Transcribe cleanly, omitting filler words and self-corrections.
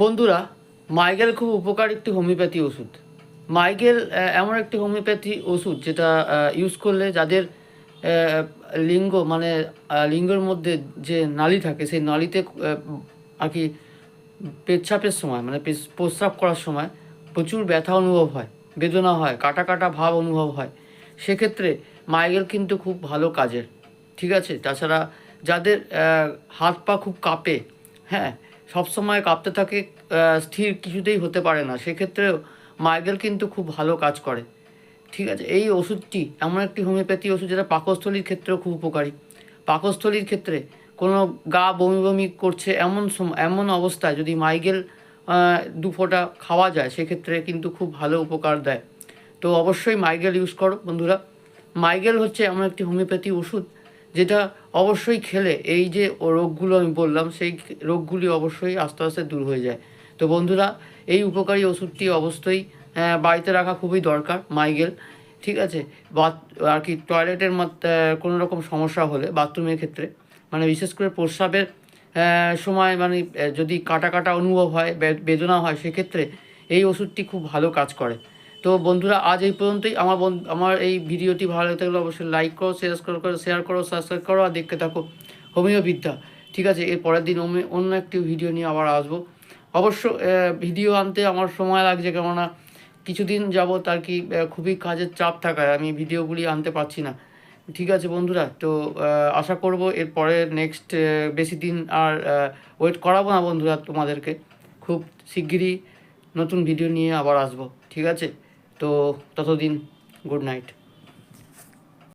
বন্ধুরা, মাইগেল খুব উপকারী একটি হোমিওপ্যাথি ওষুধ। মাইগেল এমন একটি হোমিওপ্যাথি ওষুধ যেটা ইউজ করলে যাদের লিঙ্গ মানে লিঙ্গের মধ্যে যে নালী থাকে সেই নালীতে আর কি পেচ্ছাপের সময় মানে প্রস্রাব করার সময় প্রচুর ব্যথা অনুভব হয়, বেদনা হয়, কাটা কাটা ভাব অনুভব হয়। সেক্ষেত্রে মাইগেল কিন্তু খুব ভালো কাজের। ঠিক আছে, তাছাড়া যাদের হাত পা খুব কাঁপে, হ্যাঁ, সবসময় কাঁপতে থাকে, স্থির কিছুতেই হতে পারে না, সেক্ষেত্রেও মাইগেল কিন্তু খুব ভালো কাজ করে। ঠিক আছে, এই ওষুধটি এমন একটি হোমিওপ্যাথি ওষুধ যেটা পাকস্থলীর ক্ষেত্রেও খুব উপকারী। পাকস্থলীর ক্ষেত্রে কোনো গা বমি বমি করছে এমন অবস্থায় যদি মাইগেল দু ফোঁটা খাওয়া যায় সেক্ষেত্রে কিন্তু খুব ভালো উপকার দেয়। তো অবশ্যই মাইগেল ইউজ করো বন্ধুরা। মাইগেল হচ্ছে এমন একটি হোমিওপ্যাথি ওষুধ যেটা অবশ্যই খেলে এই যে রোগগুলো আমি বললাম সেই রোগগুলি অবশ্যই আস্তে আস্তে দূর হয়ে যায়। তো বন্ধুরা, এই উপকারী ওষুধটি অবশ্যই বাড়িতে রাখা খুবই দরকার মাইগেল। ঠিক আছে, আর কি টয়লেটের মধ্যে কোনো রকম সমস্যা হলে বাথরুমের ক্ষেত্রে মানে বিশেষ করে প্রস্রাবের সময় মানে যদি কাটা কাটা অনুভব হয়, বেদনা হয়, সেক্ষেত্রে এই ওষুধটি খুব ভালো কাজ করে। তো বন্ধুরা, আজ এই পর্যন্তই। আমার এই ভিডিওটি ভালো লাগতে গেলে অবশ্যই লাইক করো, শেয়ার করো, সাবস্ক্রাইব করো আর দেখতে থাকো হোমিও বিদ্যা। ঠিক আছে, এর পরের দিন অন্য একটি ভিডিও নিয়ে আবার আসবো। অবশ্য ভিডিও আনতে আমার সময় লাগছে, কেননা কিছুদিন যাবত আর কি খুবই কাজের চাপ থাকায় আমি ভিডিওগুলি আনতে পারছি না। ঠিক আছে বন্ধুরা, তো আশা করব এরপরে নেক্সট বেশি দিন আর ওয়েট করাবো না বন্ধুরা, তোমাদেরকে খুব শিগগিরই নতুন ভিডিও নিয়ে আবার আসবো। ঠিক আছে, তো ততদিন গুড নাইট।